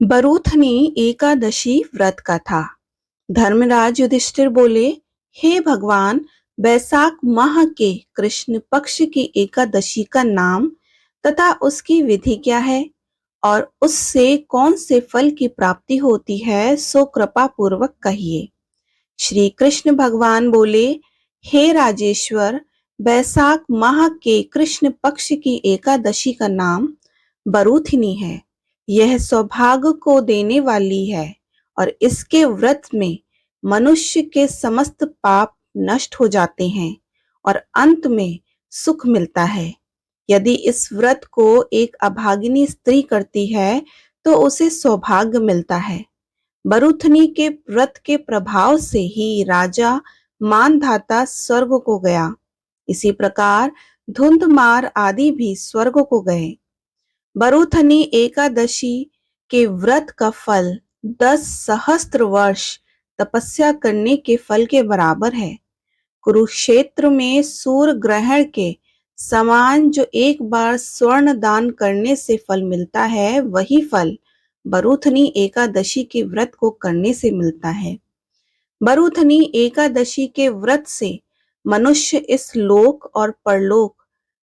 बरूथनी एकादशी व्रत का था। धर्मराज युधिष्ठिर बोले, हे भगवान, बैसाख माह के कृष्ण पक्ष की एकादशी का नाम तथा उसकी विधि क्या है और उससे कौन से फल की प्राप्ति होती है, सो कृपा पूर्वक कहिए। श्री कृष्ण भगवान बोले, हे राजेश्वर, बैसाख माह के कृष्ण पक्ष की एकादशी का नाम बरूथिनी है। यह सौभाग्य को देने वाली है और इसके व्रत में मनुष्य के समस्त पाप नष्ट हो जाते हैं और अंत में सुख मिलता है। यदि इस व्रत को एक अभागिनी स्त्री करती है तो उसे सौभाग्य मिलता है। बरूथनी के व्रत के प्रभाव से ही राजा मानधाता स्वर्ग को गया। इसी प्रकार धुंधमार आदि भी स्वर्ग को गए। बरूथनी एकादशी के व्रत का फल 10 सहस्त्र वर्ष तपस्या करने के फल के बराबर है। कुरुक्षेत्र में सूर्य ग्रहण के समान जो एक बार स्वर्ण दान करने से फल मिलता है, वही फल बरूथनी एकादशी के व्रत को करने से मिलता है। बरूथनी एकादशी के व्रत से मनुष्य इस लोक और परलोक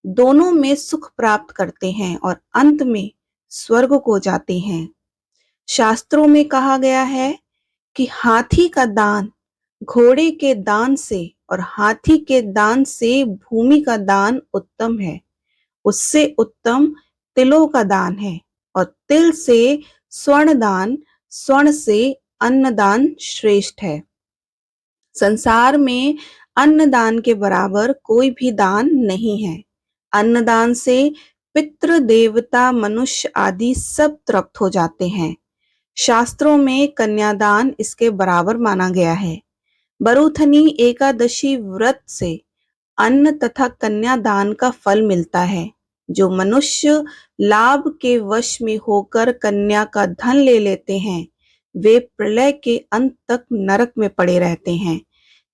दोनों में सुख प्राप्त करते हैं और अंत में स्वर्ग को जाते हैं। शास्त्रों में कहा गया है कि हाथी का दान घोड़े के दान से और हाथी के दान से भूमि का दान उत्तम है। उससे उत्तम तिलों का दान है और तिल से स्वर्ण दान, स्वर्ण से अन्नदान श्रेष्ठ है। संसार में अन्नदान के बराबर कोई भी दान नहीं है। अन्नदान से पितृ देवता मनुष्य आदि सब तृप्त हो जाते हैं। शास्त्रों में कन्यादान इसके बराबर माना गया है। बरूथनी एकादशी व्रत से अन्न तथा कन्यादान का फल मिलता है। जो मनुष्य लाभ के वश में होकर कन्या का धन ले लेते हैं, वे प्रलय के अंत तक नरक में पड़े रहते हैं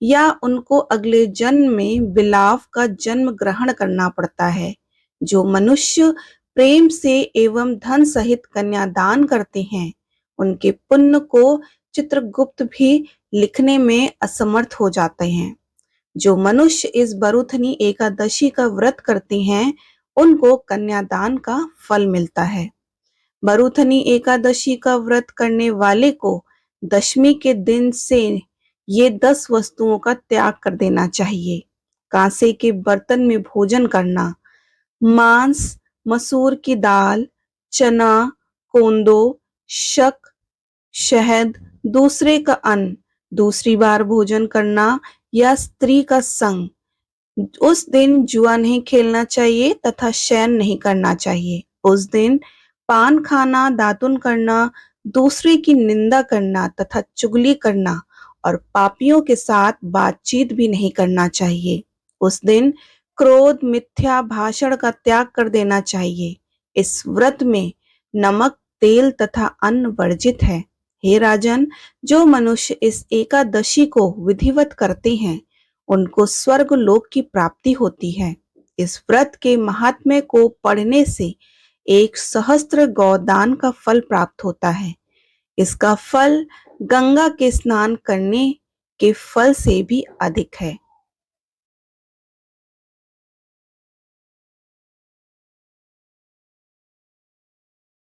या उनको अगले जन्म में बिलाव का जन्म ग्रहण करना पड़ता है। जो मनुष्य प्रेम से एवं धन सहित कन्यादान करते हैं, उनके पुण्य को चित्रगुप्त भी लिखने में असमर्थ हो जाते हैं। जो मनुष्य इस बरूथनी एकादशी का व्रत करते हैं, उनको कन्यादान का फल मिलता है। बरूथनी एकादशी का व्रत करने वाले को दशमी के दिन से ये 10 वस्तुओं का त्याग कर देना चाहिए। कांसे के बर्तन में भोजन करना, मांस, मसूर की दाल, चना, कोंदो, शक, शहद, दूसरे का अन्न, दूसरी बार भोजन करना या स्त्री का संग। उस दिन जुआ नहीं खेलना चाहिए तथा शयन नहीं करना चाहिए। उस दिन पान खाना, दातुन करना, दूसरे की निंदा करना तथा चुगली करना और पापियों के साथ बातचीत भी नहीं करना चाहिए। उस दिन क्रोध, मिथ्या भाषण का त्याग कर देना चाहिए। इस व्रत में नमक, तेल तथा अन्न वर्जित है। हे राजन, जो मनुष्य इस एकादशी को विधिवत करते हैं, उनको स्वर्ग लोक की प्राप्ति होती है। इस व्रत के महात्म्य को पढ़ने से 1 सहस्त्र गौदान का फल प्राप्त होता है। इसका फल गंगा के स्नान करने के फल से भी अधिक है।